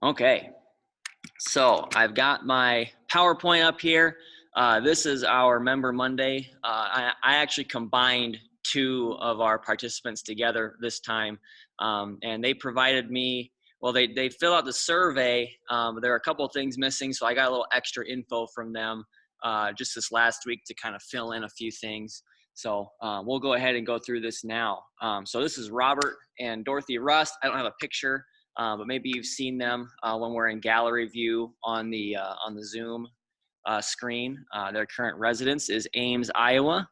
Okay, so I've got my PowerPoint up here. This is our Member Monday. I actually combined two of our participants together this time, and they provided me, well, they fill out the survey, but there are a couple of things missing, so I got a little extra info from them just this last week to kind of fill in a few things. So we'll go ahead and go through this now. So this is Robert and Dorothy Rust. I don't have a picture, but maybe you've seen them when we're in gallery view on the Zoom screen. Their current residence is Ames, Iowa.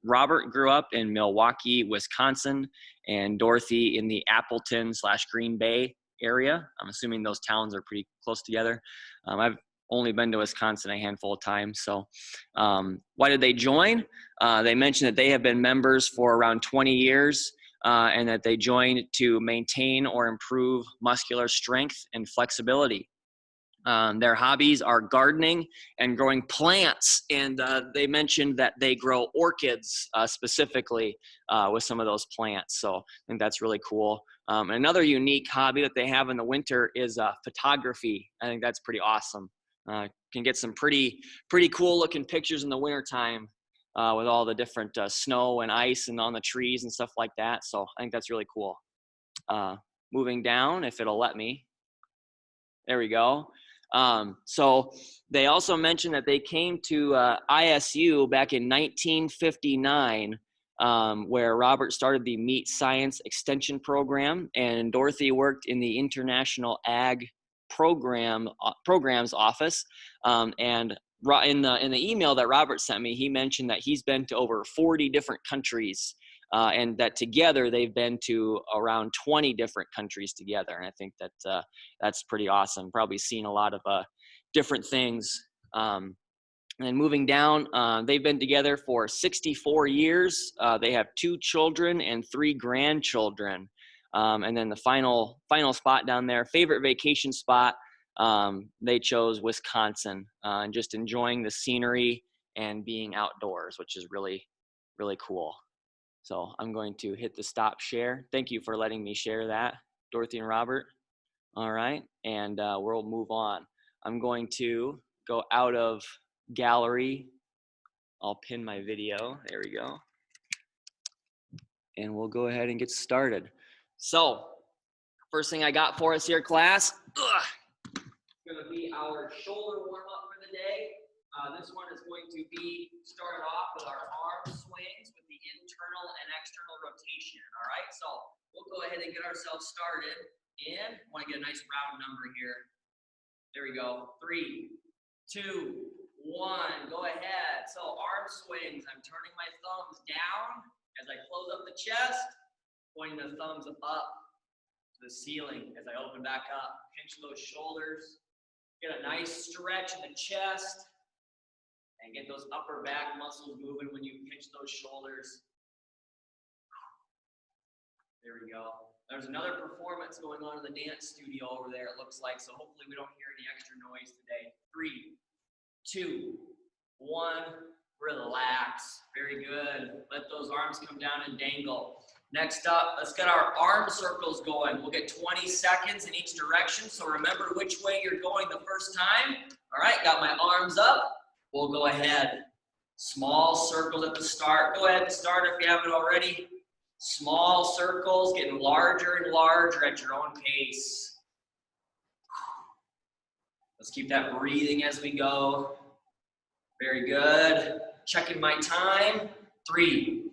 Robert grew up in Milwaukee, Wisconsin, and Dorothy in the Appleton/Green Bay area. I'm assuming those towns are pretty close together. I've only been to Wisconsin a handful of times. So why did they join? They mentioned that they have been members for around 20 years. And that they joined to maintain or improve muscular strength and flexibility. Their hobbies are gardening and growing plants, and they mentioned that they grow orchids specifically with some of those plants. So I think that's really cool. Another unique hobby that they have in the winter is photography. I think that's pretty awesome. Can get some pretty cool looking pictures in the wintertime. With all the different snow and ice and on the trees and stuff like that. So I think that's really cool. Moving down, if it'll let me. There we go. So they also mentioned that they came to ISU back in 1959, where Robert started the Meat Science Extension Program, and Dorothy worked in the International Ag Programs Office. And in the email that Robert sent me, he mentioned that he's been to over 40 different countries, and that together they've been to around 20 different countries together. And I think that that's pretty awesome. Probably seen a lot of different things. And then moving down, they've been together for 64 years. They have 2 children and 3 grandchildren. And then the final spot down there, favorite vacation spot, they chose Wisconsin, and just enjoying the scenery and being outdoors, which is really, really cool. So I'm going to hit the stop share. Thank you for letting me share that, Dorothy and Robert. All right, and we'll move on. I'm going to go out of gallery. I'll pin my video. There we go. And we'll go ahead and get started. So first thing I got for us here, class, going to be our shoulder warm-up for the day. This one is going to be started off with our arm swings with the internal and external rotation. All right, so we'll go ahead and get ourselves started. And I want to get a nice round number here. There we go. 3, 2, 1. Go ahead. So arm swings. I'm turning my thumbs down as I close up the chest, pointing the thumbs up to the ceiling as I open back up. Pinch those shoulders. Get a nice stretch in the chest and get those upper back muscles moving when you pinch those shoulders. There we go. There's another performance going on in the dance studio over there, it looks like, so hopefully we don't hear any extra noise today. 3, 2, 1, relax. Very good. Let those arms come down and dangle. Next up, let's get our arm circles going. We'll get 20 seconds in each direction, so remember which way you're going the first time. All right, got my arms up. We'll go ahead. Small circles at the start. Go ahead and start if you haven't already. Small circles, getting larger and larger at your own pace. Let's keep that breathing as we go. Very good. Checking my time. 3,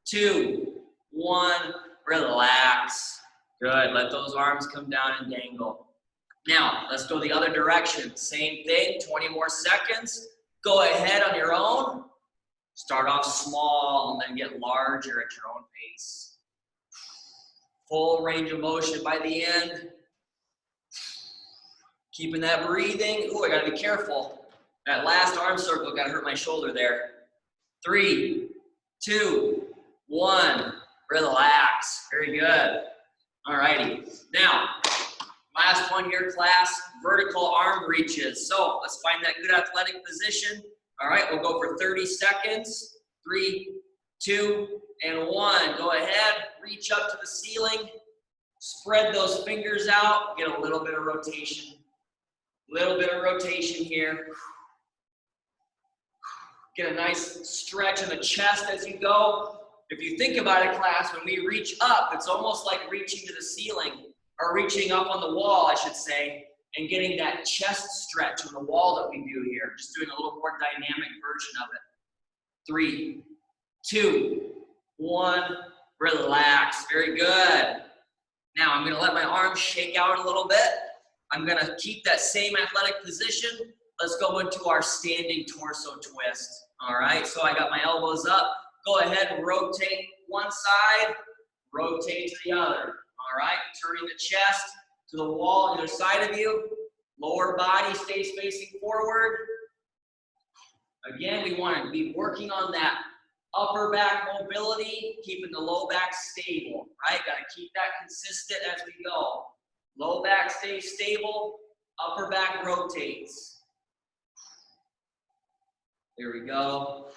2, 1, relax. Good, let those arms come down and dangle. Now, let's go the other direction. Same thing, 20 more seconds. Go ahead on your own. Start off small and then get larger at your own pace. Full range of motion by the end. Keeping that breathing. Ooh, I gotta be careful. That last arm circle gotta hurt my shoulder there. 3, 2, 1. Relax. Very good. All righty. Now, last one here, class, vertical arm reaches. So let's find that good athletic position. All right, we'll go for 30 seconds. 3, 2, and 1. Go ahead, reach up to the ceiling. Spread those fingers out, get a little bit of rotation. Little bit of rotation here. Get a nice stretch in the chest as you go. If you think about it, class, when we reach up, it's almost like reaching to the ceiling, or reaching up on the wall, I should say, and getting that chest stretch on the wall that we do here. Just doing a little more dynamic version of it. 3, 2, 1, relax. Very good. Now I'm gonna let my arms shake out a little bit. I'm gonna keep that same athletic position. Let's go into our standing torso twist. All right, so I got my elbows up. Go ahead and rotate one side, rotate to the other. All right, turning the chest to the wall on either side of you. Lower body stays facing forward. Again, we want to be working on that upper back mobility, keeping the low back stable, right? Got to keep that consistent as we go. Low back stays stable, upper back rotates. There we go.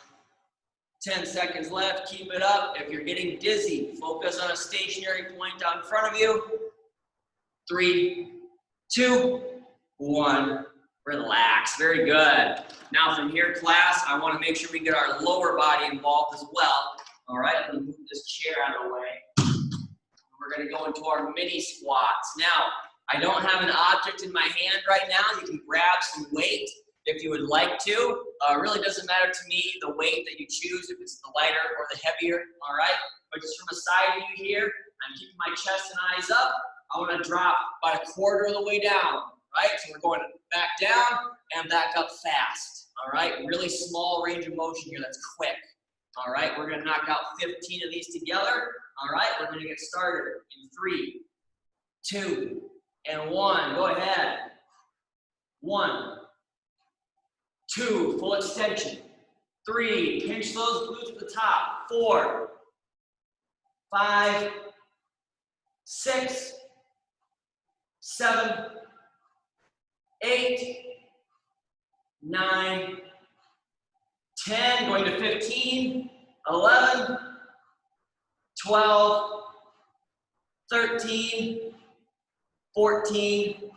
10 seconds left, keep it up. If you're getting dizzy, focus on a stationary point down in front of you. 3, 2, 1, relax, very good. Now from here, class, I wanna make sure we get our lower body involved as well. All right, I'm gonna move this chair out of the way. We're gonna go into our mini squats. Now, I don't have an object in my hand right now. You can grab some weight if you would like to. It really doesn't matter to me the weight that you choose, if it's the lighter or the heavier, all right? But just from a side view here, I'm keeping my chest and eyes up. I wanna drop about a quarter of the way down, right? So we're going back down and back up fast, all right? Really small range of motion here, that's quick, all right? We're gonna knock out 15 of these together, all right? We're gonna get started in 3, 2, and 1. Go ahead. 1, 2, full extension. 3, pinch those glutes at the top. 4, 5, 6, 7, 8, 9, 10, going to 15, 11, 12, 13, 14,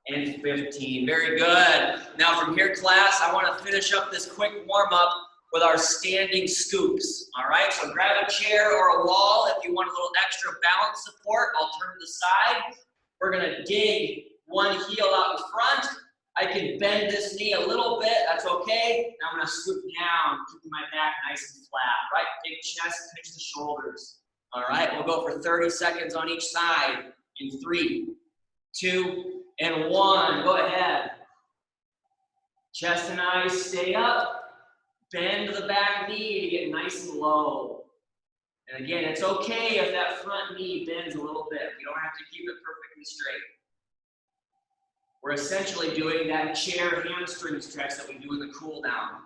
and 15. Very good. Now from here, class, I want to finish up this quick warm-up with our standing scoops. All right, so grab a chair or a wall if you want a little extra balance support. I'll turn to the side. We're going to dig one heel out in front. I can bend this knee a little bit. That's okay. Now I'm going to scoop down, keeping my back nice and flat. Right, big chest, pinch the shoulders. All right, we'll go for 30 seconds on each side in 3, 2, and 1. Go ahead. Chest and eyes stay up. Bend the back knee to get nice and low. And again, it's okay if that front knee bends a little bit. You don't have to keep it perfectly straight. We're essentially doing that chair hamstring stretch that we do in the cool down.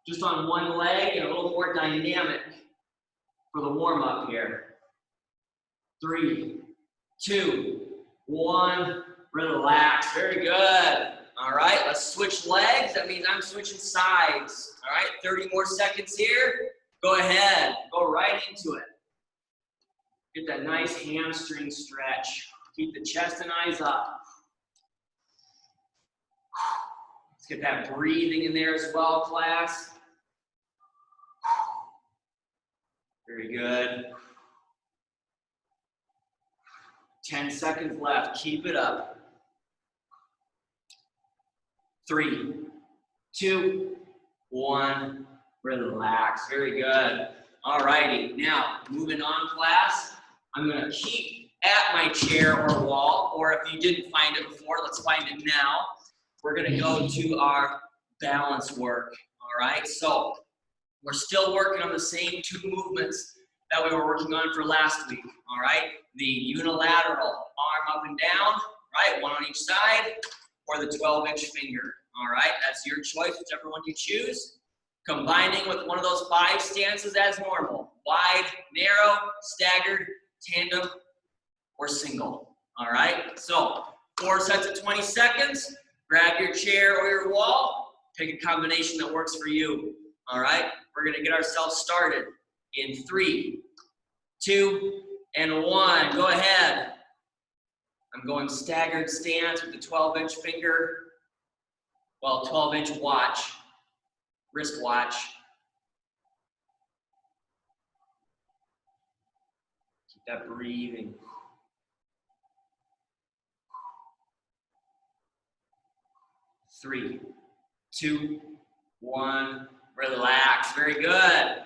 Just on one leg and a little more dynamic for the warm up here. 3, 2, 1, relax. Very good. All right, let's switch legs. That means I'm switching sides. All right, 30 more seconds here. Go ahead, go right into it. Get that nice hamstring stretch. Keep the chest and eyes up. Let's get that breathing in there as well, class. Very good. 10 seconds left, keep it up. 3, 2, 1, relax. Very good. All righty, now moving on, class. I'm gonna keep at my chair or wall, or if you didn't find it before, let's find it now. We're gonna go to our balance work, all right? So we're still working on the same 2 movements that we were working on for last week, all right? The unilateral arm up and down, right? One on each side, or the 12-inch finger, all right? That's your choice, whichever one you choose. Combining with one of those 5 stances as normal. Wide, narrow, staggered, tandem, or single, all right? So 4 sets of 20 seconds. Grab your chair or your wall. Pick a combination that works for you, all right? We're gonna get ourselves started in 3, 2, and 1. Go ahead. I'm going staggered stance with the 12-inch finger. Well, 12-inch watch, wrist watch. Keep that breathing. 3, 2, 1. Relax. Very good.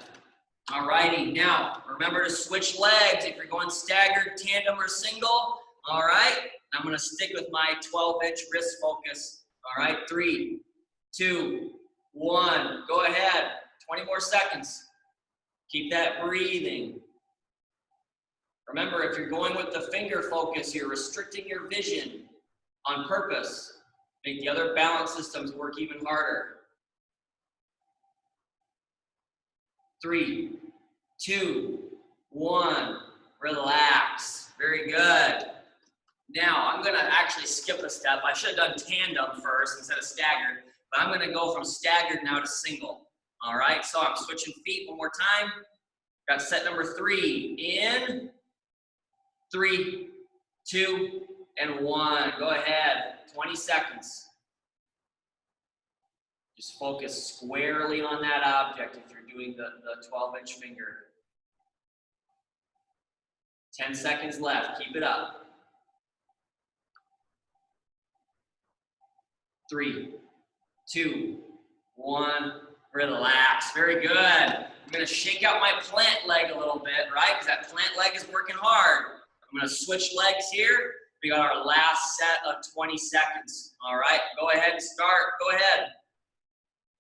All righty. Now, remember to switch legs if you're going staggered, tandem, or single. All right. I'm going to stick with my 12-inch wrist focus. All right. 3, 2, 1. Go ahead. 20 more seconds. Keep that breathing. Remember, if you're going with the finger focus, you're restricting your vision on purpose. Make the other balance systems work even harder. 3, 2, 1. Relax. Very good. Now, I'm going to actually skip a step. I should have done tandem first instead of staggered, but I'm going to go from staggered now to single. All right, so I'm switching feet one more time. Got set number 3. In 3, 2, and 1. Go ahead. 20 seconds. Just focus squarely on that object if you're doing the 12-inch finger. 10 seconds left. Keep it up. 3, 2, 1. Relax. Very good. I'm going to shake out my plant leg a little bit, right? Because that plant leg is working hard. I'm going to switch legs here. We got our last set of 20 seconds. All right, go ahead and start. Go ahead.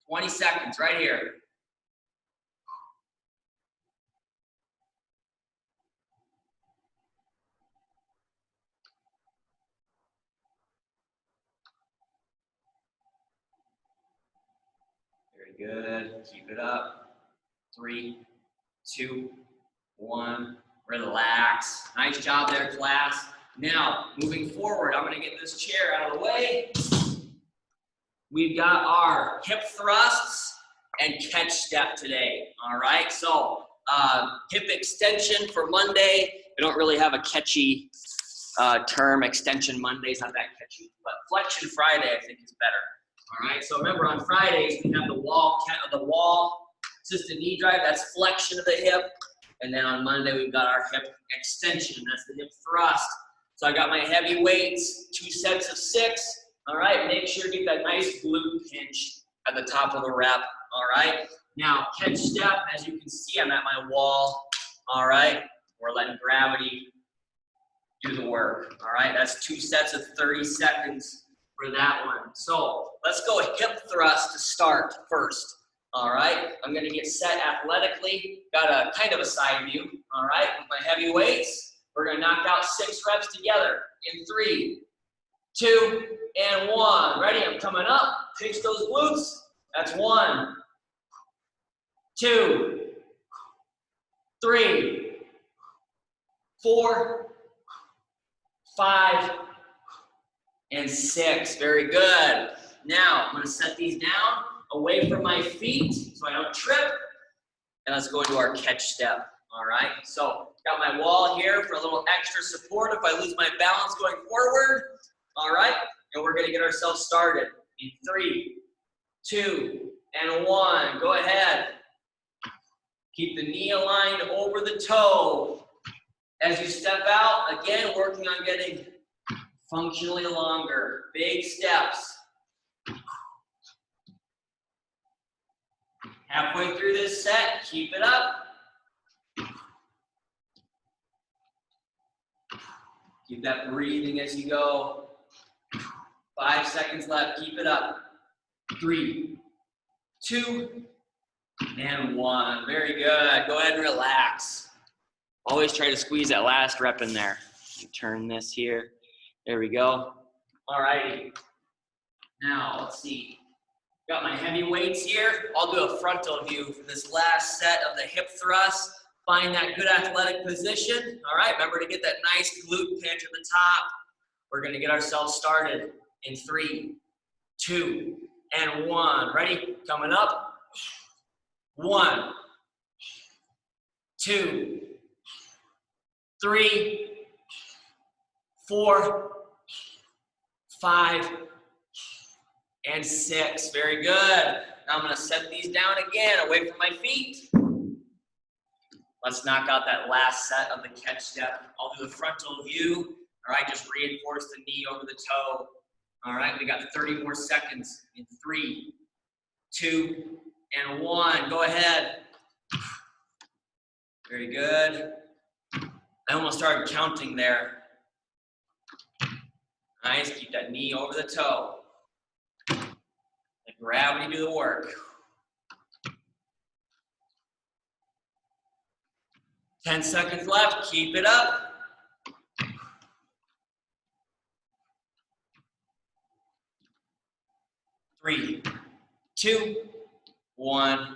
20 seconds right here. Very good. Keep it up. 3, 2, 1. Relax. Nice job there, class. Now, moving forward, I'm going to get this chair out of the way. We've got our hip thrusts and catch step today. All right, so hip extension for Monday. I don't really have a catchy term. Extension Monday is not that catchy, but flexion Friday I think is better. All right, so remember on Fridays we have the wall assisted knee drive. That's flexion of the hip. And then on Monday, we've got our hip extension. That's the hip thrust. So I got my heavy weights, 2 sets of 6. All right, make sure you get that nice glute pinch at the top of the rep. All right, now catch step. As you can see, I'm at my wall. All right, we're letting gravity do the work. All right, that's 2 sets of 30 seconds for that one. So let's go hip thrust to start first. All right, I'm going to get set athletically. Got a kind of a side view. All right, with my heavy weights, we're going to knock out 6 reps together in 3, 2, and 1. Ready? I'm coming up. Pinch those glutes. That's 1, 2, 3, 4, 5, and 6. Very good. Now I'm going to set these down away from my feet so I don't trip. And let's go into our catch step. All right, so got my wall here for a little extra support if I lose my balance going forward. All right, and we're gonna get ourselves started in 3, 2, and 1. Go ahead. Keep the knee aligned over the toe. As you step out, again, working on getting functionally longer. Big steps. Halfway through this set, keep it up. Keep that breathing as you go. 5 seconds left, keep it up. 3, 2, and 1. Very good. Go ahead and relax. Always try to squeeze that last rep in there. Turn this here. There we go. All righty. Now, let's see. Got my heavy weights here. I'll do a frontal view for this last set of the hip thrust. Find that good athletic position. All right, remember to get that nice glute pinch at the top. We're gonna get ourselves started in 3, 2, and 1. Ready? Coming up. 1, 2, 3, 4, 5, and 6. Very good. Now I'm going to set these down again, away from my feet. Let's knock out that last set of the catch step. I'll do the frontal view. All right, just reinforce the knee over the toe. All right, we got 30 more seconds in 3, 2, and 1. Go ahead. Very good. I almost started counting there. Nice, keep that knee over the toe. Let gravity do the work. 10 seconds left, keep it up. 3, 2, 1,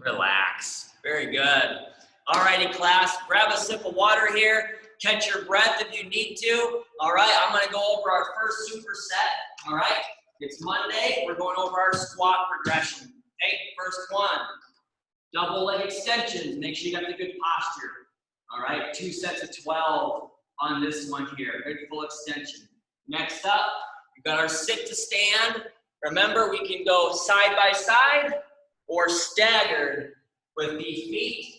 relax. Very good. All righty, class, grab a sip of water here. Catch your breath if you need to. All right, I'm gonna go over our first superset. All right, it's Monday. We're going over our squat progression. Okay, first one, double leg extensions. Make sure you got the good posture. All right, 2 sets of 12 on this one here. Good full extension. Next up, we've got our sit to stand. Remember, we can go side by side or staggered with the feet.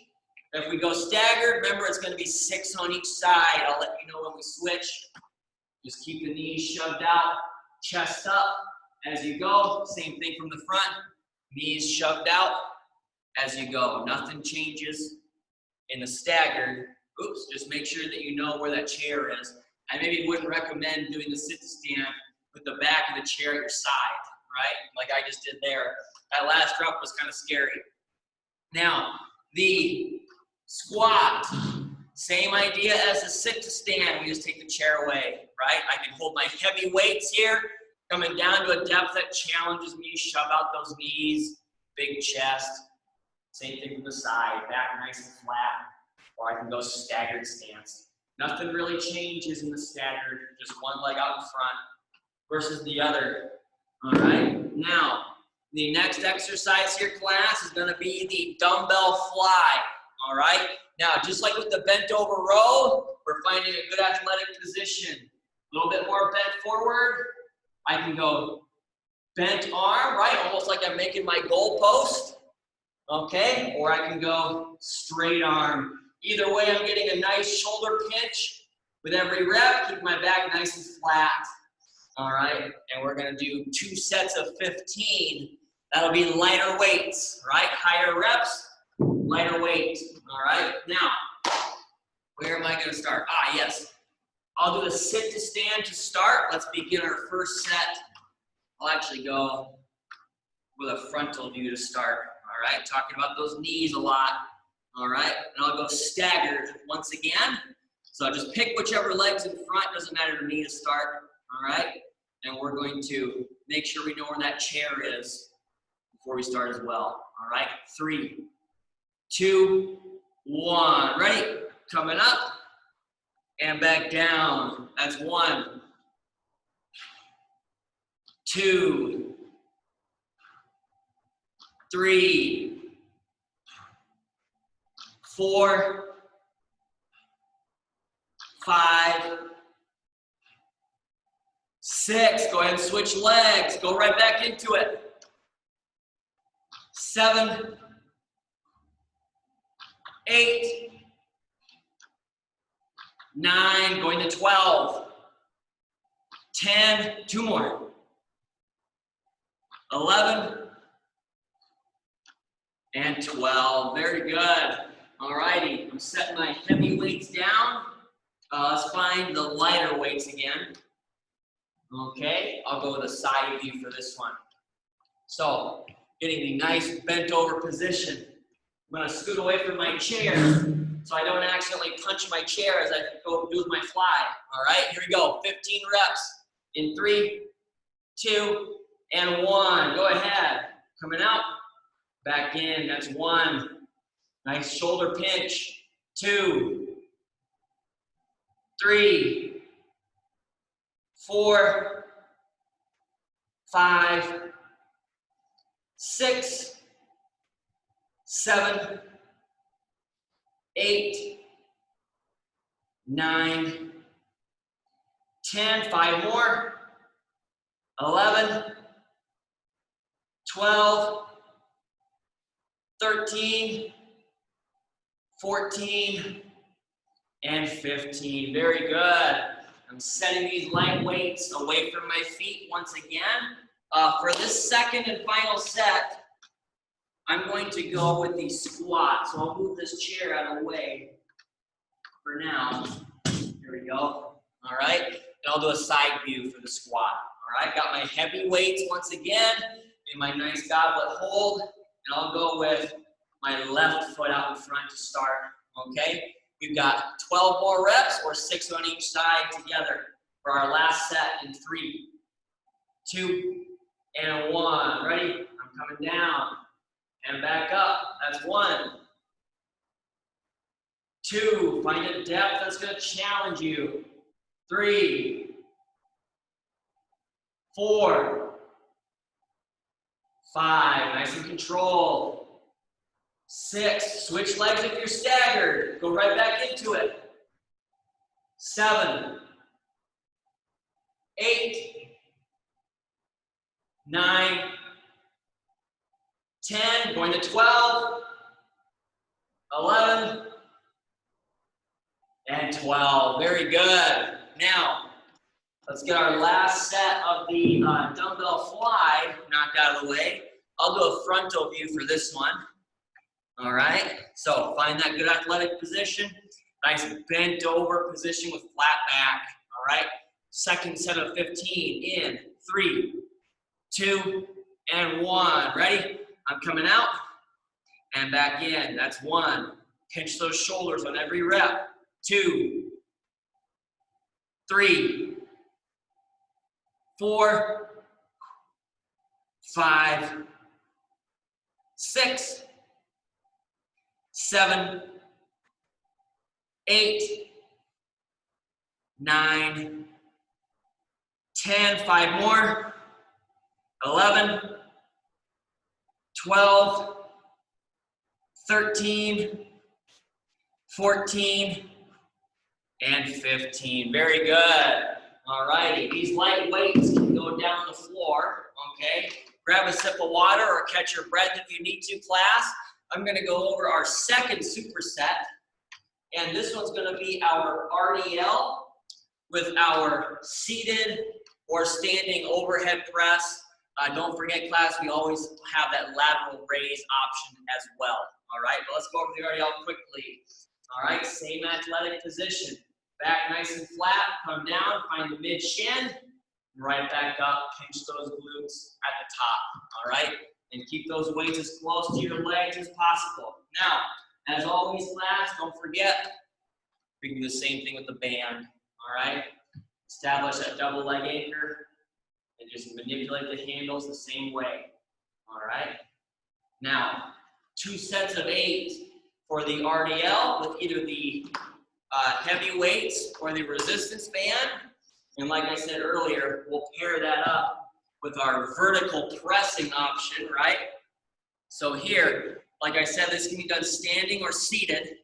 If we go staggered, remember it's going to be 6 on each side. I'll let you know when we switch. Just keep the knees shoved out, chest up as you go. Same thing from the front. Knees shoved out as you go. Nothing changes in the staggered. Oops, just make sure that you know where that chair is. I maybe wouldn't recommend doing the sit to stand with the back of the chair at your side, right? Like I just did there. That last drop was kind of scary. Now, the squat, same idea as the sit to stand. We just take the chair away, right? I can hold my heavy weights here, coming down to a depth that challenges me, shove out those knees, big chest. Same thing from the side, back nice and flat, or I can go staggered stance. Nothing really changes in the staggered, just one leg out in front versus the other. All right, now, the next exercise here, class, is gonna be the dumbbell fly, all right? Now, just like with the bent over row, we're finding a good athletic position. A little bit more bent forward. I can go bent arm, right? Almost like I'm making my goal post, okay? Or I can go straight arm. Either way, I'm getting a nice shoulder pinch with every rep, keep my back nice and flat. All right, and we're gonna do 2 sets of 15. That'll be lighter weights, right? Higher reps, lighter weight. All right, now, where am I gonna start? Ah, yes. I'll do the sit to stand to start. Let's begin our first set. I'll actually go with a frontal view to start. All right, talking about those knees a lot. All right, and I'll go staggered once again. So I just pick whichever leg's in front, doesn't matter to me to start. All right, and we're going to make sure we know where that chair is before we start as well. All right, 3, 2, 1. Ready? Coming up and back down. That's 1, 2, 3, 4, 5, 6. Go ahead and switch legs. Go right back into it. 7, 8, 9. Going to 12. 10. 2 more. 11 and 12. Very good. All righty. I'm setting my heavy weights down. Let's find the lighter weights again. Okay, I'll go with a side view for this one. So, getting the nice bent over position. I'm gonna scoot away from my chair so I don't accidentally punch my chair as I go do with my fly. All right, here we go, 15 reps in 3, 2, and 1. Go ahead, coming out, back in, that's 1. Nice shoulder pinch, 2, 3, 4, 5, 6, 7, 8, 9, 10, 5 more, 11, 12, 13, 14, and 15. Very good. I'm setting these light weights away from my feet once again. For this second and final set, I'm going to go with the squat. So I'll move this chair out of the way for now. Here we go. All right. And I'll do a side view for the squat. All right. Got my heavy weights once again in my nice goblet hold. And I'll go with my left foot out in front to start. Okay. We've got 12 more reps or 6 on each side together for our last set in 3, 2, and 1. Ready? I'm coming down and back up. That's 1. 2, find a depth that's going to challenge you. 3, 4, 5, nice and controlled. 6, switch legs if you're staggered. Go right back into it. 7, 8, 9, 10, going to 12, 11, and 12. Very good. Now, let's get our last set of the dumbbell fly knocked out of the way. I'll do a frontal view for this one. All right, so find that good athletic position. Nice bent over position with flat back. All right, second set of 15 in 3, 2, and 1. Ready? I'm coming out and back in. That's 1. Pinch those shoulders on every rep. 2, 3, 4, 5, 6, 7, 8, 9, 10, 5 more, 11, 12, 13, 14, and 15. Very good. All righty. These light weights can go down the floor, okay? Grab a sip of water or catch your breath if you need to, class. I'm going to go over our second superset, and this one's going to be our RDL with our seated or standing overhead press. Don't forget, class, we always have that lateral raise option as well. All right, but let's go over the RDL quickly. All right, same athletic position. Back nice and flat, come down, find the mid shin, right back up, pinch those glutes at the top. All right, and keep those weights as close to your legs as possible. Now, as always, class, don't forget, we can do the same thing with the band. All right, establish that double leg anchor and just manipulate the handles the same way. All right, now 2 sets of 8 for the RDL with either the heavy weights or the resistance band. And like I said earlier, we'll pair that up with our vertical pressing option, right? So here, like I said, this can be done standing or seated.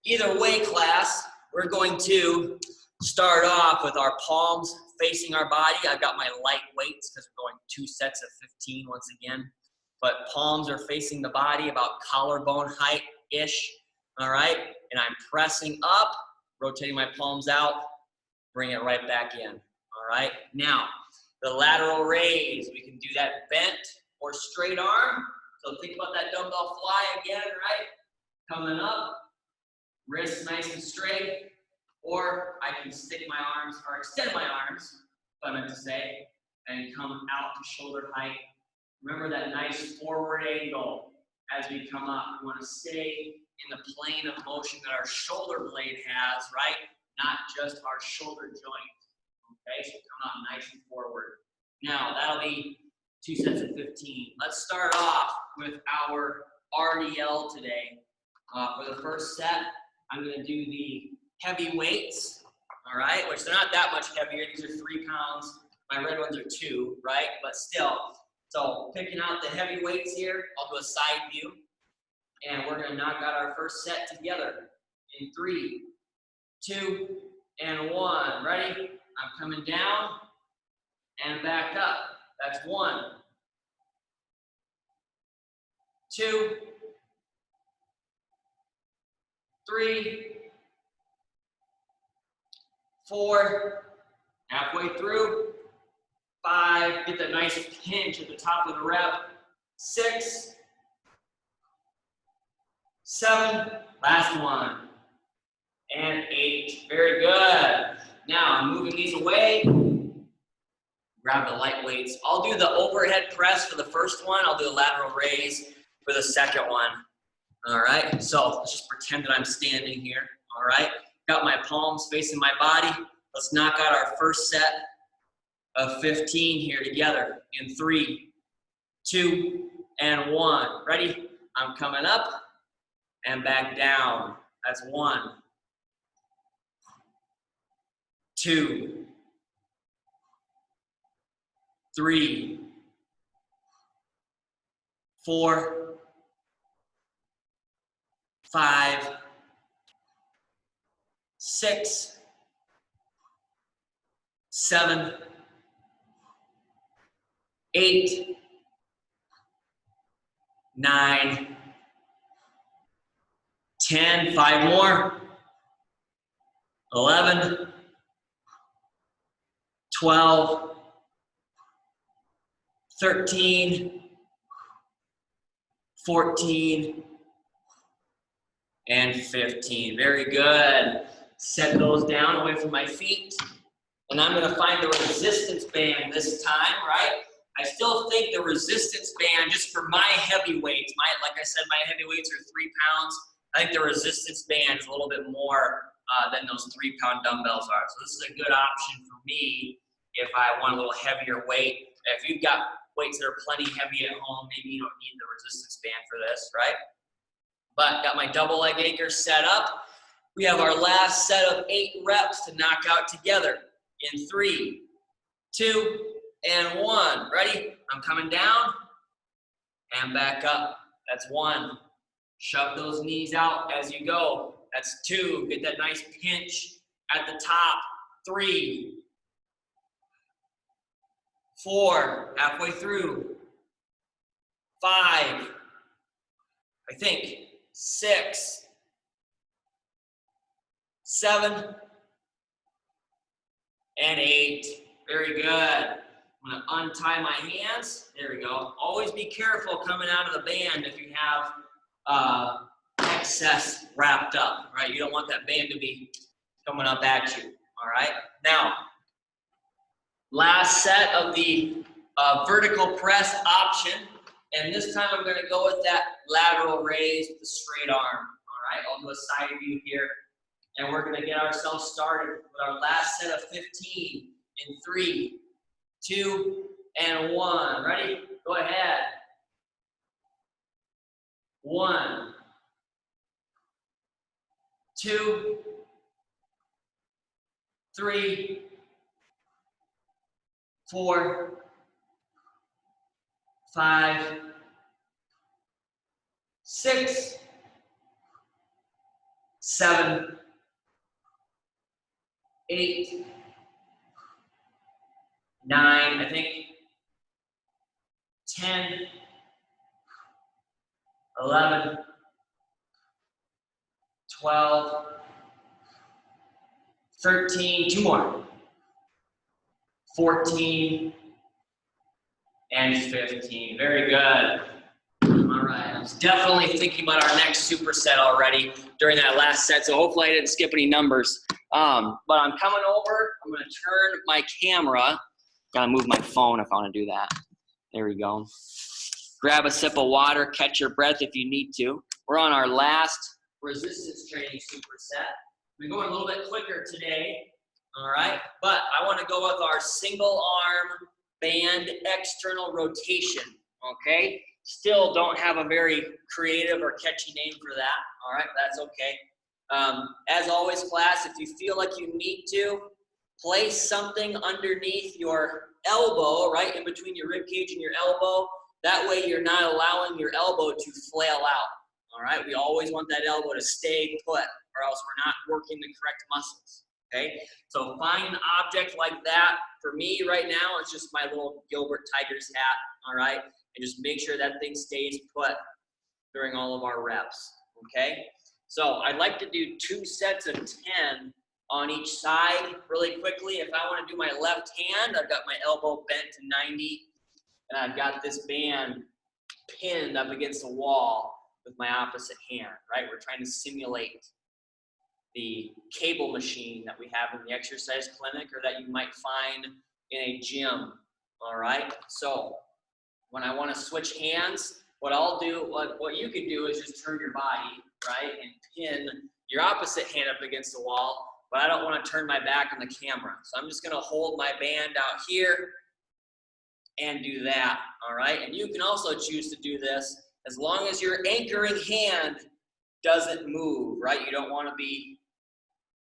Either way, class, we're going to start off with our palms facing our body. I've got my light weights because we're going 2 sets of 15 once again. But palms are facing the body about collarbone height-ish, all right? And I'm pressing up, rotating my palms out, bring it right back in, all right? Now, the lateral raise, we can do that bent or straight arm. So think about that dumbbell fly again, right? Coming up, wrists nice and straight, or I can stick my arms, or extend my arms, what I meant to say, and come out to shoulder height. Remember that nice forward angle as we come up. We want to stay in the plane of motion that our shoulder blade has, right? Not just our shoulder joint. Okay, so come out nice and forward. Now, that'll be 2 sets of 15. Let's start off with our RDL today. For the first set, I'm going to do the heavy weights, all right, which they're not that much heavier. These are 3 pounds. My red ones are 2, right? But still. So picking out the heavy weights here, I'll do a side view. And we're going to knock out our first set together in 3, 2, and 1. Ready? I'm coming down and back up. That's 1, 2, 3, 4, halfway through, 5, get that nice pinch at the top of the rep, 6, 7, last one, and 8. Very good. Now I'm moving these away. Grab the light weights. I'll do the overhead press for the first one. I'll do a lateral raise for the second one. All right, so let's just pretend that I'm standing here. All right, got my palms facing my body. Let's knock out our first set of 15 here together in 3, 2, and 1. Ready? I'm coming up and back down. That's 1, 2, 3, 4, 5, 6, 7, 8, 9, 10, 5 more, 11, 12, 13, 14, and 15. Very good. Set those down away from my feet. And I'm going to find the resistance band this time, right? I still think the resistance band, just for my heavy weights, like I said, my heavy weights are 3 pounds. I think the resistance band is a little bit more than those 3-pound dumbbells are. So this is a good option for me if I want a little heavier weight. If you've got weights that are plenty heavy at home, maybe you don't need the resistance band for this, right? But got my double leg anchors set up. We have our last set of 8 reps to knock out together in 3, 2, and 1. Ready? I'm coming down and back up. That's 1. Shove those knees out as you go. That's 2. Get that nice pinch at the top. 3, 4, halfway through. 5, I think. 6, 7, and 8. Very good. I'm going to untie my hands. There we go. Always be careful coming out of the band if you have excess wrapped up, right? You don't want that band to be coming up at you, all right? Now, last set of the vertical press option, and this time I'm going to go with that lateral raise with the straight arm, all right? I'll do a side view here, and we're going to get ourselves started with our last set of 15 in 3, 2, and 1. Ready? Go ahead. 1, 2, 3, 4, 5, 6, 7, 8, 9, I think, 10, 11, 12, 13, 2 more, 14, and 15. Very good. All right, I was definitely thinking about our next superset already during that last set, so hopefully I didn't skip any numbers. But I'm coming over, I'm gonna turn my camera. Gotta move my phone if I wanna do that. There we go. Grab a sip of water, catch your breath if you need to. We're on our last resistance training superset. We're going a little bit quicker today, all right? But I wanna go with our single arm band external rotation, okay? Still don't have a very creative or catchy name for that, all right? That's okay. As always, class, if you feel like you need to, place something underneath your elbow, right, in between your rib cage and your elbow. That way you're not allowing your elbow to flail out, all right? We always want that elbow to stay put, or else we're not working the correct muscles, okay? So find an object like that. For me right now, it's just my little Gilbert Tigers hat, all right? And just make sure that thing stays put during all of our reps, okay? So I'd like to do 2 sets of 10 on each side really quickly. If I want to do my left hand, I've got my elbow bent to 90, and I've got this band pinned up against the wall with my opposite hand, right? We're trying to simulate the cable machine that we have in the exercise clinic or that you might find in a gym, all right? So when I want to switch hands, what I'll do, what you can do is just turn your body, right, and pin your opposite hand up against the wall, but I don't want to turn my back on the camera. So I'm just going to hold my band out here and do that, all right? And you can also choose to do this as long as your anchoring hand doesn't move, right? You don't want to be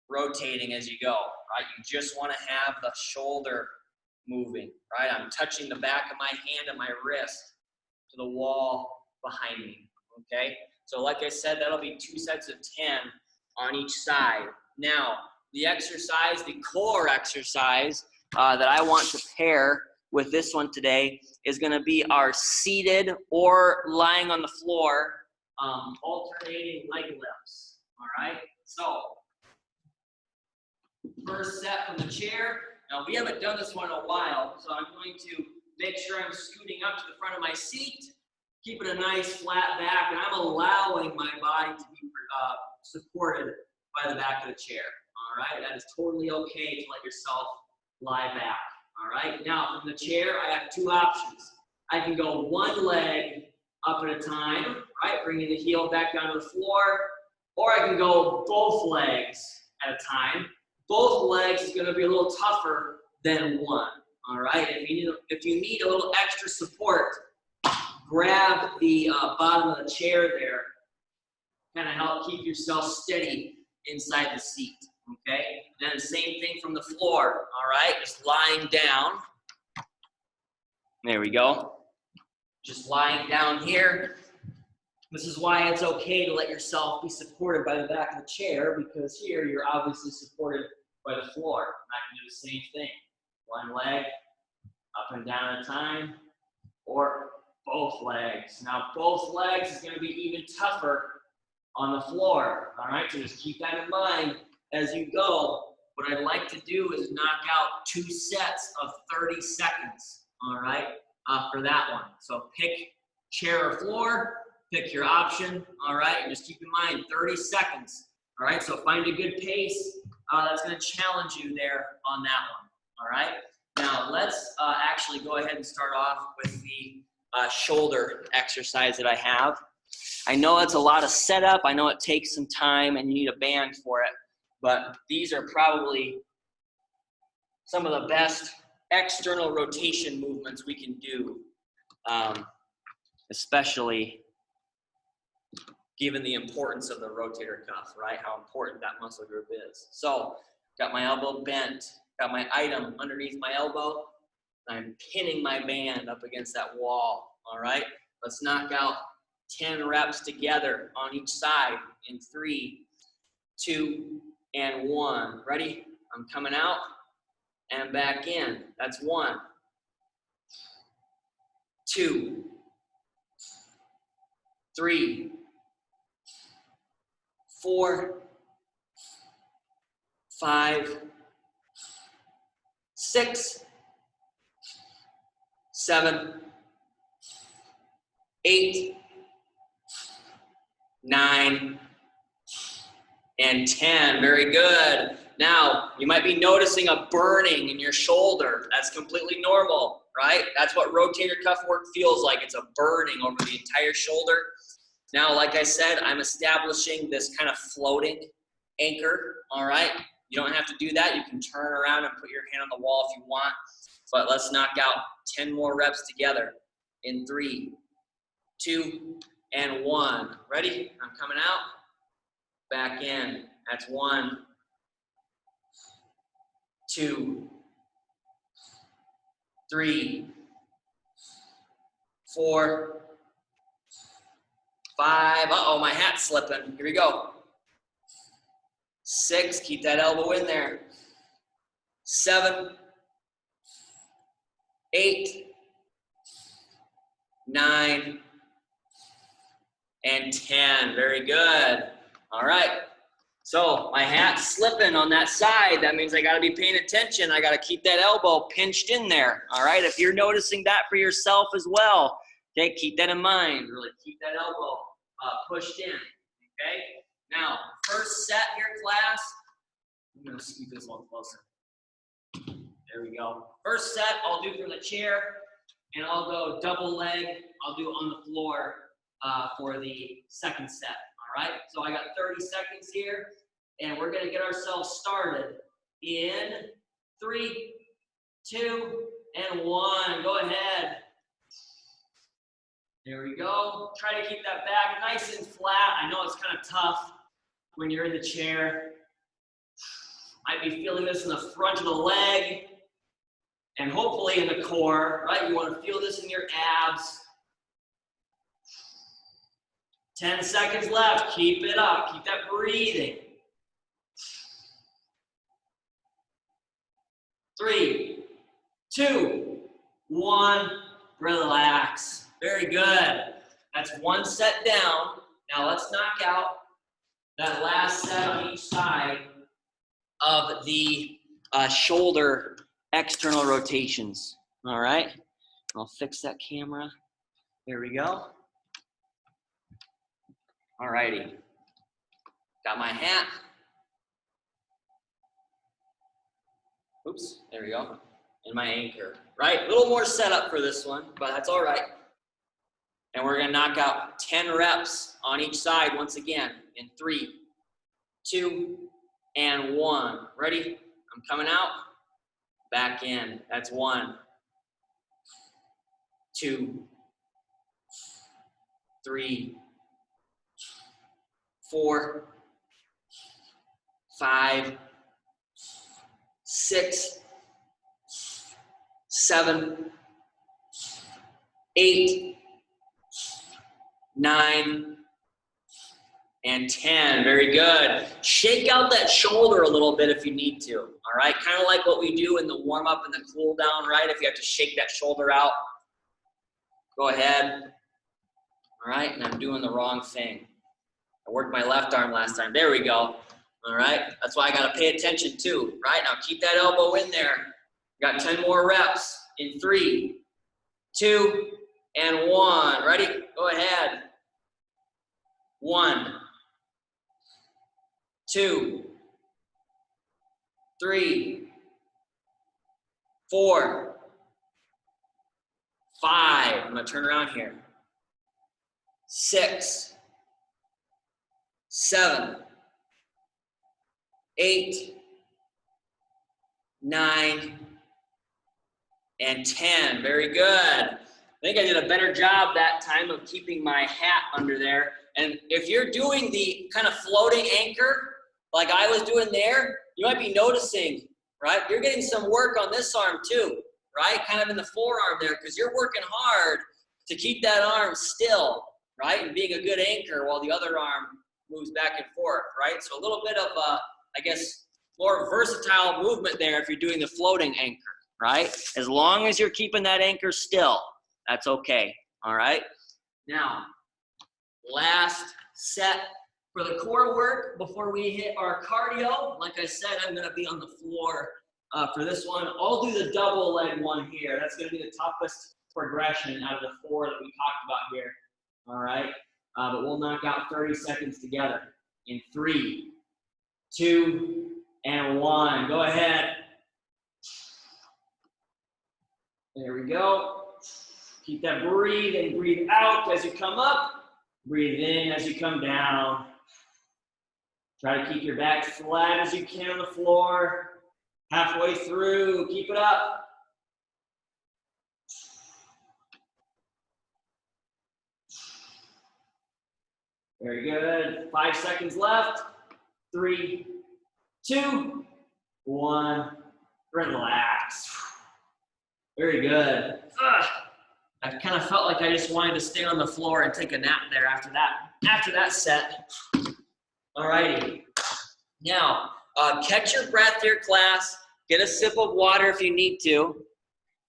rotating as you go, right? You just want to have the shoulder moving, right? I'm touching the back of my hand and my wrist to the wall behind me, okay? So like I said, that'll be 2 sets of 10 on each side. Now, the exercise, the core exercise that I want to pair with this one today is going to be our seated or lying on the floor alternating leg lifts, all right? So first set from the chair. Now, we haven't done this one in a while, so I'm going to make sure I'm scooting up to the front of my seat, keeping a nice flat back, and I'm allowing my body to be supported by the back of the chair, all right? That is totally okay to let yourself lie back, all right? Now, from the chair, I have 2 options. I can go 1 leg up at a time, right? Bringing the heel back down to the floor, or I can go both legs at a time. Both legs is going to be a little tougher than 1, all right? If you need a little extra support, grab the bottom of the chair there, kind of help keep yourself steady inside the seat, okay? Then the same thing from the floor, all right? Just lying down. There we go. Just lying down here. This is why it's okay to let yourself be supported by the back of the chair, because here you're obviously supported by the floor. And I can do the same thing. 1 leg, up and down at a time, or both legs. Now, both legs is going to be even tougher on the floor, all right? So just keep that in mind as you go. What I'd like to do is knock out 2 sets of 30 seconds, all right, for that one. So pick chair or floor, pick your option, all right? And just keep in mind, 30 seconds, all right? So find a good pace. That's going to challenge you there on that one, all right? Now, let's actually go ahead and start off with the shoulder exercise that I have. I know it's a lot of setup. I know it takes some time and you need a band for it, but these are probably some of the best external rotation movements we can do, especially given the importance of the rotator cuff, right? How important that muscle group is. So, got my elbow bent, got my item underneath my elbow, and I'm pinning my band up against that wall, all right? Let's knock out 10 reps together on each side in 3, 2, and 1. Ready? I'm coming out and back in. That's 1, 2, 3, 4, 5, 6, 7, 8, 9, and 10. Very good. Now, you might be noticing a burning in your shoulder. That's completely normal, right? That's what rotator cuff work feels like. It's a burning over the entire shoulder. Now, like I said, I'm establishing this kind of floating anchor, all right? You don't have to do that. You can turn around and put your hand on the wall if you want. But let's knock out 10 more reps together in 3, 2, and 1. Ready? I'm coming out, back in. That's 1, 2, 3, 4, 5. Uh-oh, my hat's slipping. Here we go. 6. Keep that elbow in there. 7. 8. 9. And 10. Very good. All right. So my hat's slipping on that side. That means I got to be paying attention. I got to keep that elbow pinched in there. All right. If you're noticing that for yourself as well, okay, keep that in mind. Really keep that elbow pushed in. Okay. Now, first set here, class. I'm going to scoot this one closer. There we go. First set I'll do from the chair, and I'll go double leg. I'll do on the floor for the second set. All right. So I got 30 seconds here. And we're going to get ourselves started in 3, 2, and 1. Go ahead. There we go. Try to keep that back nice and flat. I know it's kind of tough when you're in the chair. Might be feeling this in the front of the leg and hopefully in the core, right? You want to feel this in your abs. 10 seconds left. Keep it up. Keep that breathing. 3, 2, 1, relax. Very good. That's one set down. Now let's knock out that last set on each side of the shoulder external rotations. All right. I'll fix that camera. There we go. All righty. Got my hat. Oops, there we go. And my anchor, right? A little more setup for this one, but that's all right. And we're gonna knock out 10 reps on each side once again in 3, 2, and 1. Ready? I'm coming out, back in. That's 1, 2, 3, 4, 5, 6, 7, 8, 9, and 10. Very good. Shake out that shoulder a little bit if you need to. All right, kind of like what we do in the warm up and the cool down, right? If you have to shake that shoulder out, go ahead. All right, and I'm doing the wrong thing. I worked my left arm last time. There we go. All right, that's why I got to pay attention too, right? Now keep that elbow in there. Got 10 more reps in 3, 2, and 1. Ready? Go ahead. 1, 2, 3, 4, 5. I'm going to turn around here. 6, 7, 8, 9, and 10. Very good. I think I did a better job that time of keeping my hat under there. And if you're doing the kind of floating anchor, like I was doing there, you might be noticing, right? You're getting some work on this arm too, right? Kind of in the forearm there, because you're working hard to keep that arm still, right? And being a good anchor while the other arm moves back and forth, right? So a little bit of, I guess, more versatile movement there if you're doing the floating anchor, right? As long as you're keeping that anchor still, that's okay, all right? Now, last set for the core work before we hit our cardio. Like I said, I'm gonna be on the floor for this one. I'll do the double leg one here. That's gonna be the toughest progression out of the 4 that we talked about here, all right? But we'll knock out 30 seconds together in 3, 2, and 1. Go ahead. There we go. Keep that breathe and breathe out as you come up. Breathe in as you come down. Try to keep your back flat as you can on the floor. Halfway through, keep it up. Very good. 5 seconds left. 3, 2, 1. Relax. Very good. I kind of felt like I just wanted to stay on the floor and take a nap there after that set. All righty. Now, catch your breath here, class. Get a sip of water if you need to.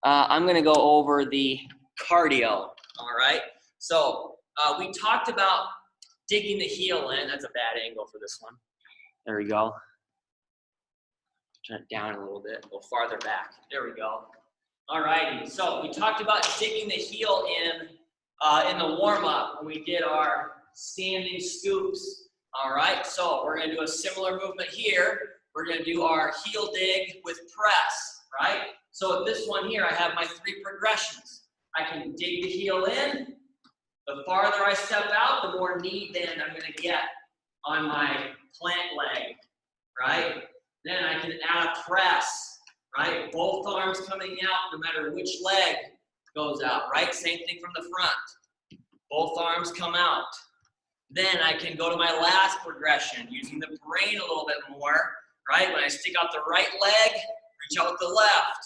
I'm going to go over the cardio, all right? So we talked about digging the heel in. That's a bad angle for this one. There we go. Turn it down a little bit, go farther back. There we go. All righty, so we talked about digging the heel in the warm-up when we did our standing scoops. All right, so we're gonna do a similar movement here. We're gonna do our heel dig with press, right? So with this one here, I have my 3 progressions. I can dig the heel in. The farther I step out, the more knee bend I'm gonna get on my plant leg, right? Then I can add a press, right? Both arms coming out no matter which leg goes out, right? Same thing from the front. Both arms come out. Then I can go to my last progression using the brain a little bit more, right? When I stick out the right leg, reach out with the left,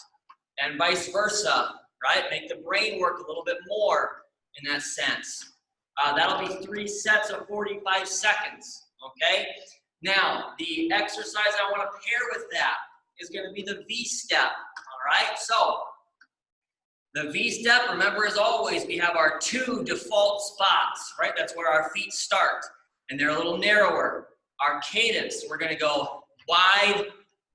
and vice versa, right? Make the brain work a little bit more in that sense. That'll be 3 sets of 45 seconds, okay? Now, the exercise I want to pair with that is going to be the V-step, all right? So, the V-step, remember as always, we have our 2 default spots, right? That's where our feet start, and they're a little narrower. Our cadence, we're going to go wide,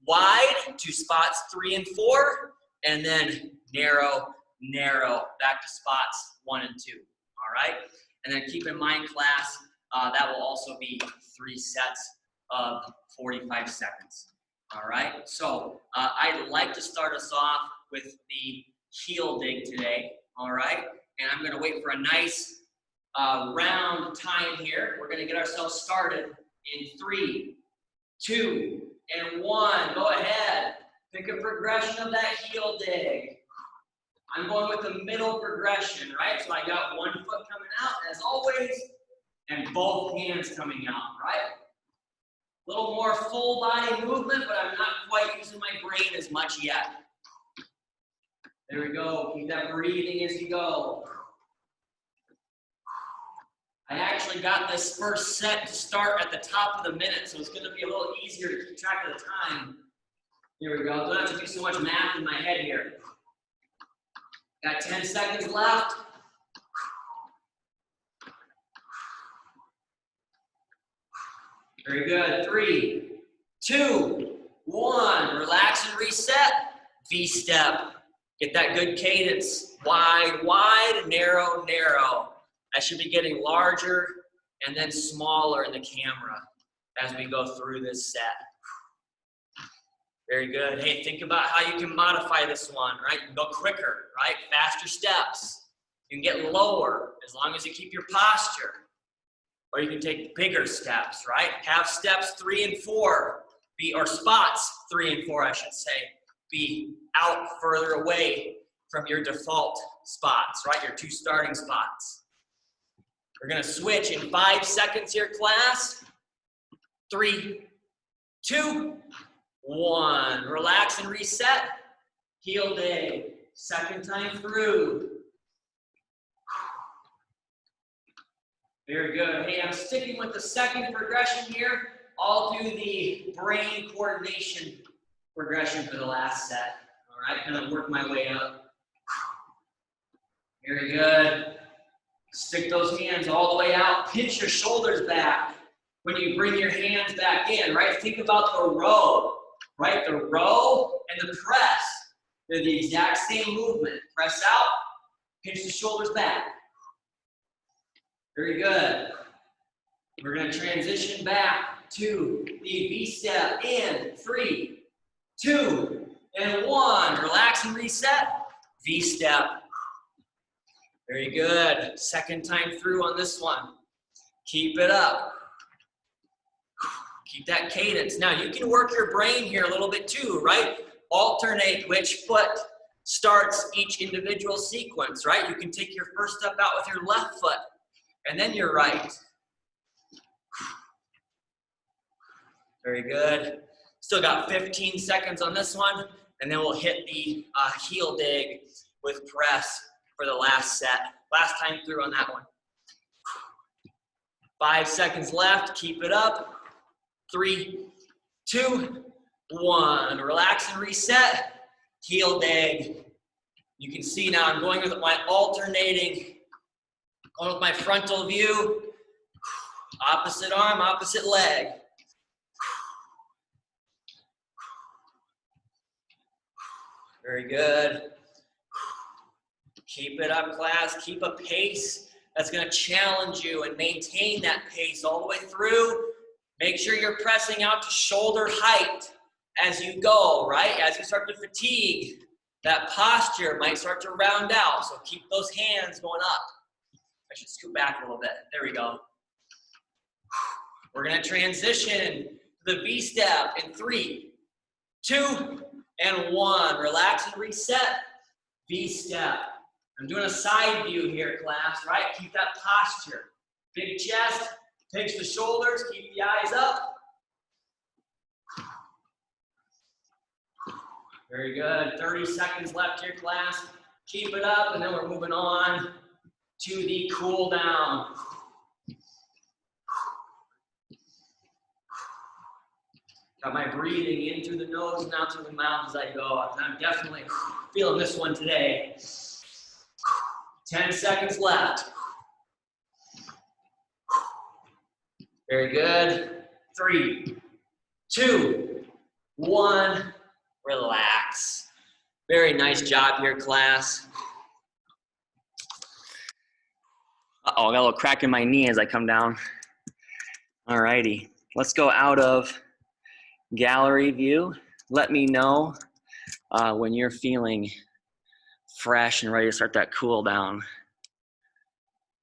wide to spots 3 and 4, and then narrow, narrow, back to spots 1 and 2, all right? And then keep in mind, class, that will also be 3 sets of 45 seconds. All right, so I'd like to start us off with the heel dig today. All right, and I'm going to wait for a nice round time here. We're going to get ourselves started in 3, 2, and 1. Go ahead, pick a progression of that heel dig. I'm going with the middle progression, right? So I got 1 foot coming out as always, and both hands coming out, right? A little more full body movement, but I'm not quite using my brain as much yet. There we go. Keep that breathing as you go. I actually got this first set to start at the top of the minute, so it's going to be a little easier to keep track of the time. Here we go. Don't have to do so much math in my head here. Got 10 seconds left. Very good. 3, 2, 1. Relax and reset. V-step. Get that good cadence. Wide, wide, narrow, narrow. I should be getting larger and then smaller in the camera as we go through this set. Very good. Hey, think about how you can modify this one, right? You can go quicker, right? Faster steps. You can get lower as long as you keep your posture. Or you can take bigger steps, right? Have steps 3 and 4 be, or spots 3 and 4, I should say, be out further away from your default spots, right? Your 2 starting spots. We're gonna switch in 5 seconds here, class. 3, 2, 1. Relax and reset. Heel dig. Second time through. Very good. Hey, I'm sticking with the second progression here. I'll do the brain coordination progression for the last set. All right, kind of work my way up. Very good. Stick those hands all the way out. Pinch your shoulders back when you bring your hands back in, right? Think about the row, right? The row and the press. They're the exact same movement. Press out, pinch the shoulders back. Very good. We're going to transition back to the V-step in 3, 2, and 1. Relax and reset. V-step. Very good. Second time through on this one. Keep it up. Keep that cadence. Now, you can work your brain here a little bit too, right? Alternate which foot starts each individual sequence, right? You can take your first step out with your left foot. And then you're right. Very good. Still got 15 seconds on this one, and then we'll hit the heel dig with press for the last set. Last time through on that one. 5 seconds left, keep it up. 3, 2, 1. Relax and reset. Heel dag. You can see now I'm going with my alternating, going with my frontal view. Opposite arm, opposite leg. Very good. Keep it up, class. Keep a pace that's going to challenge you and maintain that pace all the way through. Make sure you're pressing out to shoulder height as you go, right? As you start to fatigue, that posture might start to round out. So keep those hands going up. I should scoot back a little bit. There we go. We're going to transition to the V-step in 3, 2, and 1. Relax and reset. V-step. I'm doing a side view here, class, right? Keep that posture. Big chest, pinch the shoulders, keep the eyes up. Very good. 30 seconds left here, class. Keep it up, and then we're moving on to the cool down. Got my breathing in through the nose and out through the mouth as I go. I'm definitely feeling this one today. 10 seconds left. Very good. 3, 2, 1. Relax. Very nice job here, class. Uh-oh, I got a little crack in my knee as I come down. All righty. Let's go out of gallery view. Let me know when you're feeling fresh and ready to start that cool down.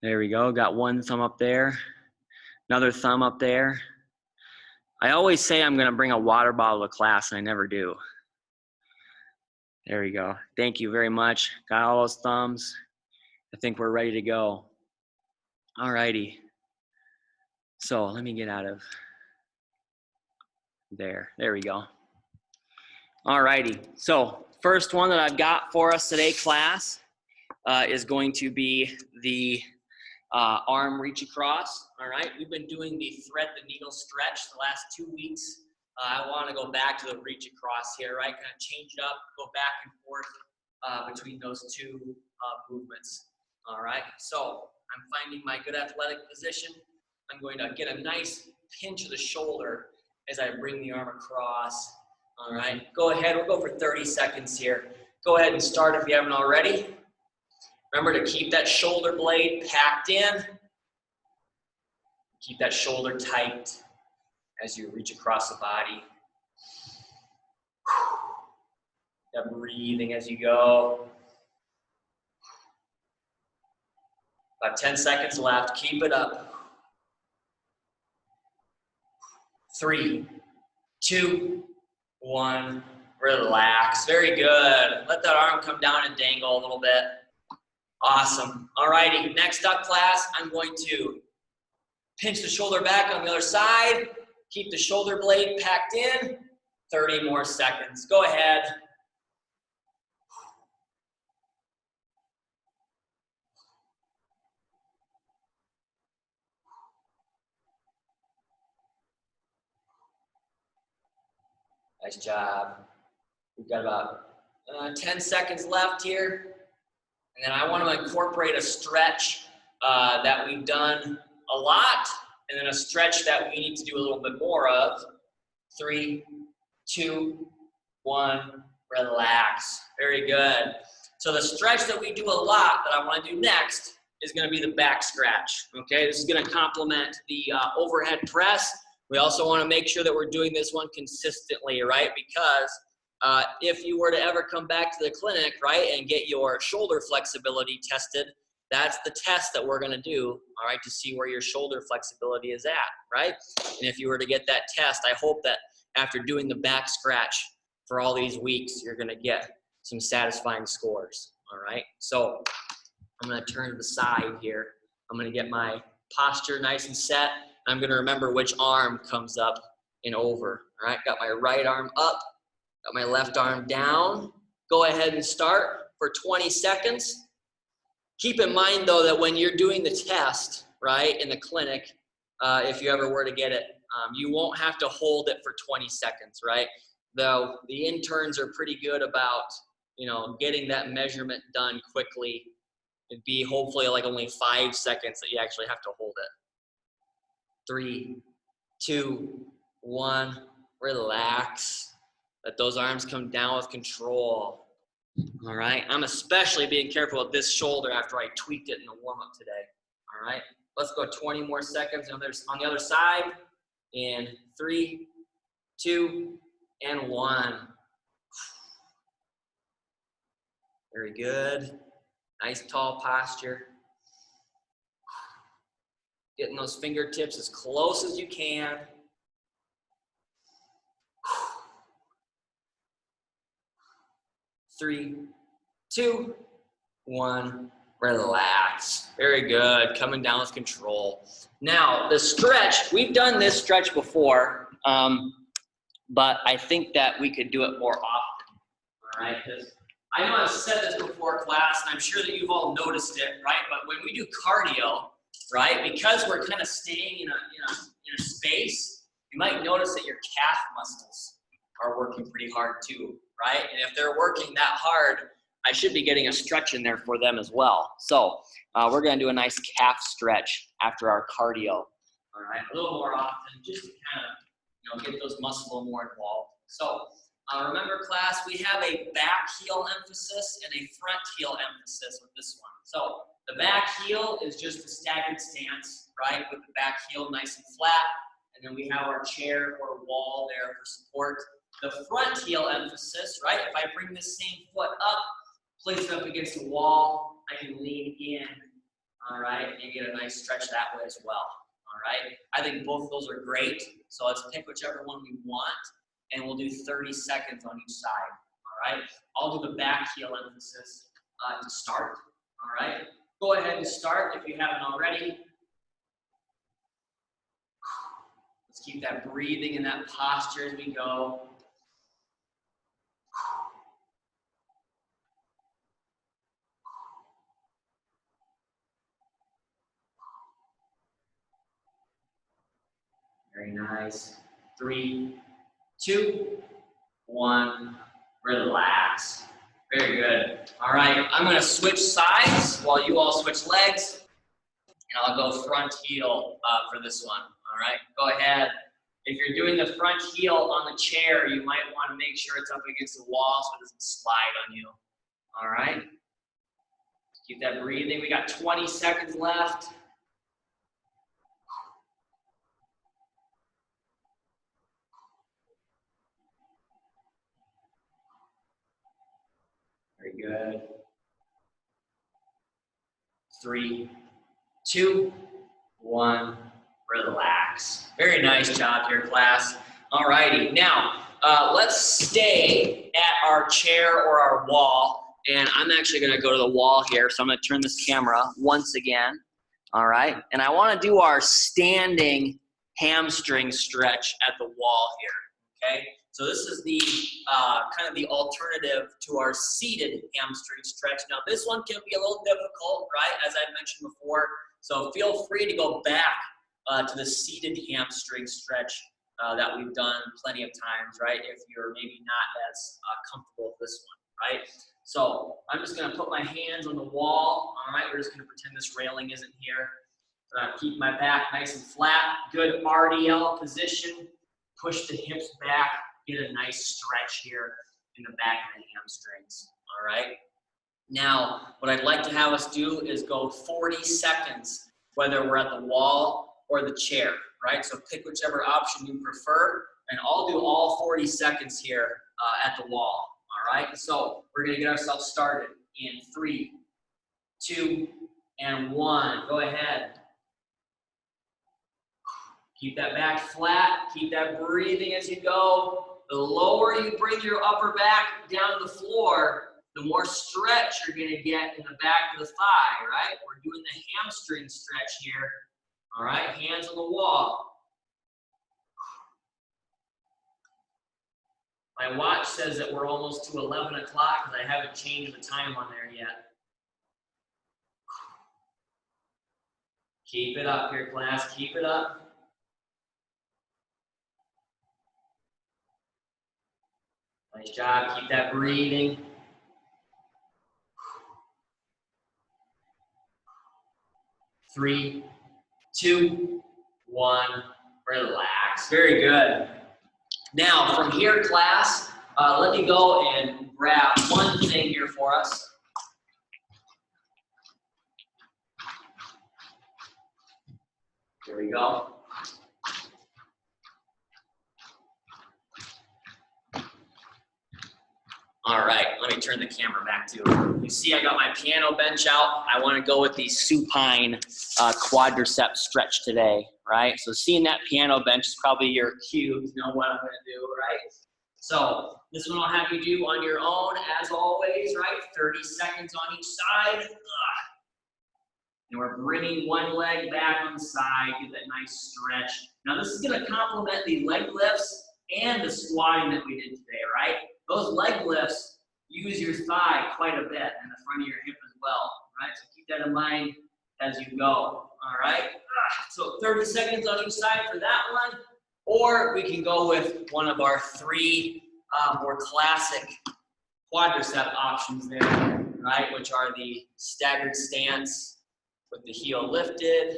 There we go. Got one thumb up there. Another thumb up there. I always say I'm going to bring a water bottle to class, and I never do. There we go. Thank you very much. Got all those thumbs. I think we're ready to go. All righty. So let me get out of there. There we go. All righty. So first one that I've got for us today, class, is going to be the arm reach across. All right. We've been doing the thread the needle stretch the last 2 weeks. I want to go back to the reach across here, right? Kind of change it up, go back and forth between those two movements. All right. So I'm finding my good athletic position. I'm going to get a nice pinch of the shoulder as I bring the arm across. All right. Go ahead. We'll go for 30 seconds here. Go ahead and start if you haven't already. Remember to keep that shoulder blade packed in. Keep that shoulder tight as you reach across the body. That breathing as you go. About 10 seconds left. Keep it up. 3, 2, 1. Relax. Very good. Let that arm come down and dangle a little bit. Awesome. All righty. Next up, class, I'm going to pinch the shoulder back on the other side. Keep the shoulder blade packed in. 30 more seconds. Go ahead. Nice job. We've got about 10 seconds left here. And then I want to incorporate a stretch that we've done a lot, and then a stretch that we need to do a little bit more of. 3, 2, 1, relax. Very good. So the stretch that we do a lot that I want to do next is going to be the back scratch. Okay, this is going to complement the overhead press. We also want to make sure that we're doing this one consistently, right? Because if you were to ever come back to the clinic, right, and get your shoulder flexibility tested, that's the test that we're going to do, all right, to see where your shoulder flexibility is at, right? And if you were to get that test, I hope that after doing the back scratch for all these weeks, you're going to get some satisfying scores, all right? So I'm going to turn to the side here. I'm going to get my posture nice and set. I'm going to remember which arm comes up and over, all right? Got my right arm up, got my left arm down. Go ahead and start for 20 seconds. Keep in mind though that when you're doing the test, right, in the clinic, if you ever were to get it, you won't have to hold it for 20 seconds, right? Though the interns are pretty good about, you know, getting that measurement done quickly. It'd be hopefully like only 5 seconds that you actually have to hold it. 3, 2, 1, relax. Let those arms come down with control. All right, I'm especially being careful with this shoulder after I tweaked it in the warm-up today. All right, let's go 20 more seconds on the other side. In 3, 2, and 1. Very good. Nice tall posture. Getting those fingertips as close as you can. 3, 2, 1. Relax. Very good. Coming down with control. Now, the stretch, we've done this stretch before, but I think that we could do it more often. All right? Because I know I've said this before, class, and I'm sure that you've all noticed it, right? But when we do cardio, right, because we're kind of staying in a space, you might notice that your calf muscles are working pretty hard too, right? And if they're working that hard, I should be getting a stretch in there for them as well. So we're going to do a nice calf stretch after our cardio. All right, a little more often, just to kind of get those muscles a little more involved. So remember, class, we have a back heel emphasis and a front heel emphasis with this one. So the back heel is just a staggered stance, right, with the back heel nice and flat, and then we have our chair or wall there for support. The front heel emphasis, right, if I bring this same foot up, place it up against the wall, I can lean in, all right, and get a nice stretch that way as well, all right? I think both of those are great, so let's pick whichever one we want, and we'll do 30 seconds on each side, all right? I'll do the back heel emphasis to start, all right? Go ahead and start if you haven't already. Let's keep that breathing and that posture as we go. Very nice. 3, 2, 1, relax. Very good. All right, I'm gonna switch sides while you all switch legs, and I'll go front heel for this one, all right? Go ahead. If you're doing the front heel on the chair, you might wanna make sure it's up against the wall so it doesn't slide on you, all right? Keep that breathing. We got 20 seconds left. Very good. 3, 2, 1, relax. Very nice job here, class. All righty, now let's stay at our chair or our wall, and I'm actually gonna go to the wall here, so I'm gonna turn this camera once again, all right? And I wanna do our standing hamstring stretch at the wall here, okay? So this is the kind of the alternative to our seated hamstring stretch. Now this one can be a little difficult, right, as I mentioned before. So feel free to go back to the seated hamstring stretch that we've done plenty of times, right, if you're maybe not as comfortable with this one, right? So I'm just gonna put my hands on the wall, all right? We're just gonna pretend this railing isn't here. Keep my back nice and flat, good RDL position, push the hips back, get a nice stretch here in the back of the hamstrings, all right? Now, what I'd like to have us do is go 40 seconds, whether we're at the wall or the chair, right? So pick whichever option you prefer, and I'll do all 40 seconds here at the wall, all right? So we're gonna get ourselves started in 3, 2, and 1. Go ahead. Keep that back flat, keep that breathing as you go. The lower you bring your upper back down to the floor, the more stretch you're gonna get in the back of the thigh, right? We're doing the hamstring stretch here. All right, hands on the wall. My watch says that we're almost to 11 o'clock because I haven't changed the time on there yet. Keep it up here, class. Keep it up. Nice job. Keep that breathing. 3, 2, 1. Relax. Very good. Now, from here, class, let me go and grab one thing here for us. Here we go. All right, let me turn the camera back to you. You see I got my piano bench out. I want to go with the supine quadricep stretch today, right? So seeing that piano bench is probably your cue to know what I'm going to do, right? So this one I'll have you do on your own as always, right? 30 seconds on each side. And we're bringing one leg back on the side, get that nice stretch. Now this is going to complement the leg lifts and the squatting that we did today, right? Those leg lifts use your thigh quite a bit and the front of your hip as well, right? So keep that in mind as you go, all right? So 30 seconds on each side for that one, or we can go with one of our 3 more classic quadricep options there, right? Which are the staggered stance with the heel lifted.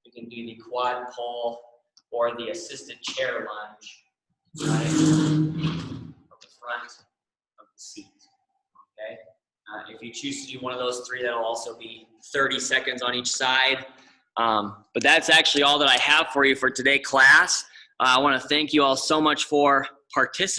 We can do the quad pull or the assisted chair lunge, right? Front of the seat, okay? If you choose to do one of those 3, that'll also be 30 seconds on each side. But that's actually all that I have for you for today, class. I want to thank you all so much for participating.